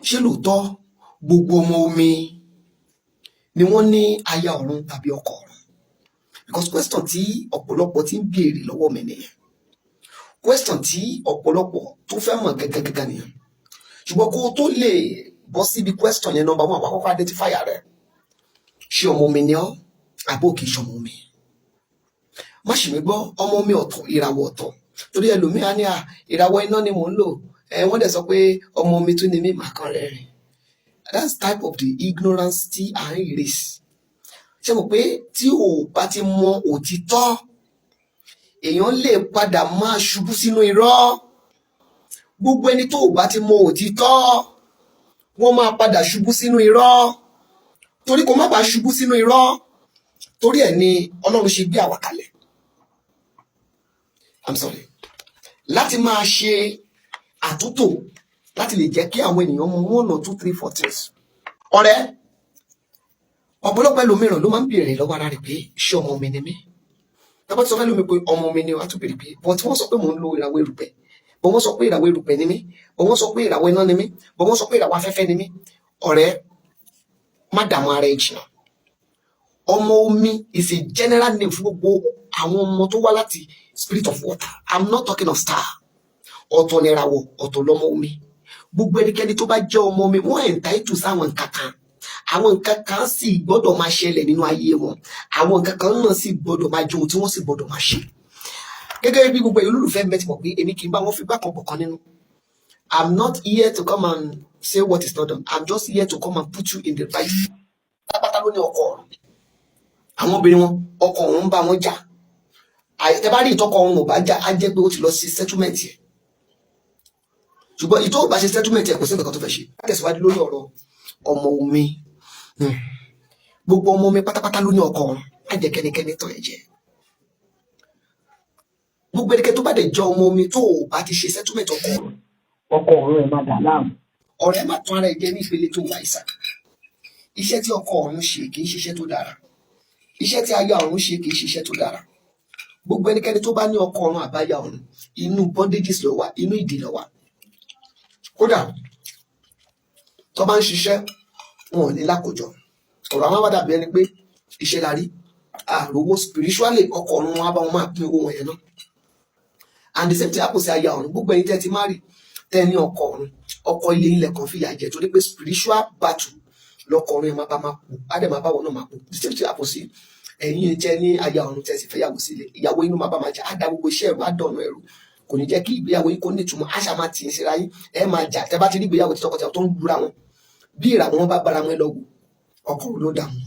ṣé lóòótọ́ gbogbo ọmọ omi ni wọ́n ní aya ọ̀run tàbí ọkọ ọ̀run? Because question tí ọ̀pọ̀lọpọ̀ ti ń béèrè lọ́wọ́ mi nìyẹn, question tí ọ̀pọ̀lọpọ̀ tó fẹ́ mọ̀ gẹ́gẹ́ nìyẹn. Ṣùgbọ́n kó o tó lè bọ́ síbi question yẹn, number one, wà kọ́kọ́ identify rẹ̀. Ṣé ọmọ omi ni ọ́ àbó kìí ṣe ọmọ omi? Má ṣì mí gbọ́, ọmọ omi ọ̀tọ̀, ìràwọ̀ ọ̀tọ̀. Torí ẹlòmíà ní ìràwọ̀ iná ni mò ń lò, wọ́n dẹ̀ sọ pé ọmọ omi tún ni mí, màá kàn rẹ́rìn. That's type of the ignorance tí à ń erase. Ṣé mo pé tí o bá ti mọ òtítọ́, èèyàn lè padà máa ṣubú sínú irọ́. Gbogbo ẹni tó bá ti mọ òtítọ́, wọ́n máa padà ṣubú sínú irọ́. Torí kó má bàa ṣubú sínú irọ́, torí ẹ̀ ni Ọlọ́run ṣe gbé àwa kalẹ̀. I'm sorry. Láti máa ṣe àtúntò, láti lè jẹ́ kí àwọn ènìyàn mọ 1 or 2, 3, 4 things. Ọ̀rẹ́, ọ̀pọ̀lọpọ̀ ẹlòmíràn ló máa ń béèrè lọ́wọ́ ara rẹ̀ pé ṣé ọmọ mi ni mí? Tọ́pọ̀ tí sọ fẹ́ lómi pé ọmọ mi ni wọ́n á tún béèrè pé bọ́n tí wọ́n sọ pé mò ń lo ìràwọ̀ erùpẹ̀, bọ́n wọ́n sọ pé ìràwọ̀ erùpẹ̀ ni mí, bọ́n wọ́n sọ pé ìràwọ̀ iná ni mí, bọ́n wọ́n sọ pé ìràwọ̀ afẹ́fẹ́ ni mí. Ọ̀rẹ́, má dààmú ara ẹ̀ jìnnà. Ọmọ omi is a general name fún gbogbo àwọn ọmọ tó wá láti spirit of water. I'm not talking of star. Ọ̀tọ̀ ni ìràwọ̀, ọ̀tọ̀ lọmọ omi. Gbogbo ẹnikẹ́ni tó bá jẹ́ ọmọ omi, wọ́n entitled sáwọn nǹkan kan. Àwọn nǹkan kan sì gbọ́dọ̀ máa ṣẹlẹ̀ nínú ayé wọn. Àwọn nǹkan kan náà sì gbọ́dọ̀ máa jẹ́ ohun tí wọ́n sì gbọ́dọ̀ máa ṣe. Gẹ́gẹ́ bí gbogbo olólùfẹ́ mẹ́tì mọ̀ pé èmi kì í bá wọn fi gbákan bọ̀kan nínú. I'm not here to come and say what is not done. I'm just here to come and put you in the right. Pátápátá ló ní ọkọ ọ̀run. Àwọn obìnrin wọn, ọkọ ọ̀run ń bá wọn jà. Tẹ́ bá rí ìtọ́kọ ọ̀run ò bá jà, á jẹ́ pé ó ti lọ sí settlement yẹn. Ṣùgbọ́n ìtọ́ ò bá ṣe settlement yẹn kò sí nǹkan tó fẹ́ ṣe. Á tẹ̀síwájú lórí ọ̀rọ̀ ọmọ omi. Gbogbo ọmọ omi pátápátá ló ní ọkọ ọ̀run. Má jẹ́ kẹ́nikẹ́ni tọ́ ẹ jẹ. Gbogbo ẹnikẹ́ni tó bá dẹ̀ jẹ́ ọmọ omi tó ò bá ti ṣe settlement ọkọ ọ̀run ẹ̀ máa dà láàmú. Ọ̀rẹ́ má tún ara ẹ jẹ ní ìpele tó wà ìsà. Iṣẹ́ tí ọkọ ọ̀run ṣe kì í ṣiṣẹ́ tó dára. Iṣẹ́ tí aya ọ̀run ṣe kì í ṣiṣẹ́ tó dára. Gbogbo ẹnikẹ́ni tó bá ní ọkọ ọ̀run àbáyá ọ̀run, inú bondages ló wà, inú ìdè ló wà. Kódà tó bá ń ṣiṣẹ́, wọn ò ní lákòjọ. Ọ̀rọ̀ àwọn àwàdà bí ẹni pé iṣẹ́ la rí, àròwó spiritually ọkọ ọ̀run wọn á bá wọn máa pín owó wọn yẹn náà. And the same thing happens sí aya ọ̀run. Gbogbo ẹni tẹ́ ti marry, tẹ́ ní ọkọ ọ̀run, ọkọ ilé ilẹ̀ kan fìyà jẹ torí pé spiritual battle lọkọ ọ̀run yẹn máa bá máa kú, á dẹ̀ máa bá wọn náà máa kú. The same thing happens sí ẹ̀yin jẹ́ ní aya ọ̀run tẹ́ sì fẹ́ yàwó sílé, ìyàwó inú máa bá máa jà, á dá gbogbo iṣẹ́ ẹ̀rù, á dọ̀nà ẹ̀rù, kò ní jẹ́ kí ìgbéyàwó yín kó ní ìtumọ̀, á ṣà máa tì í síra yín, ẹ máa jà. Tẹ́ bá ti rí ìgbéyàwó tí tọkọtaya tó ń lura wọn, bí ìràwọ̀ wọn bá bára wọn lọ wò, ọkọ ló dààmú.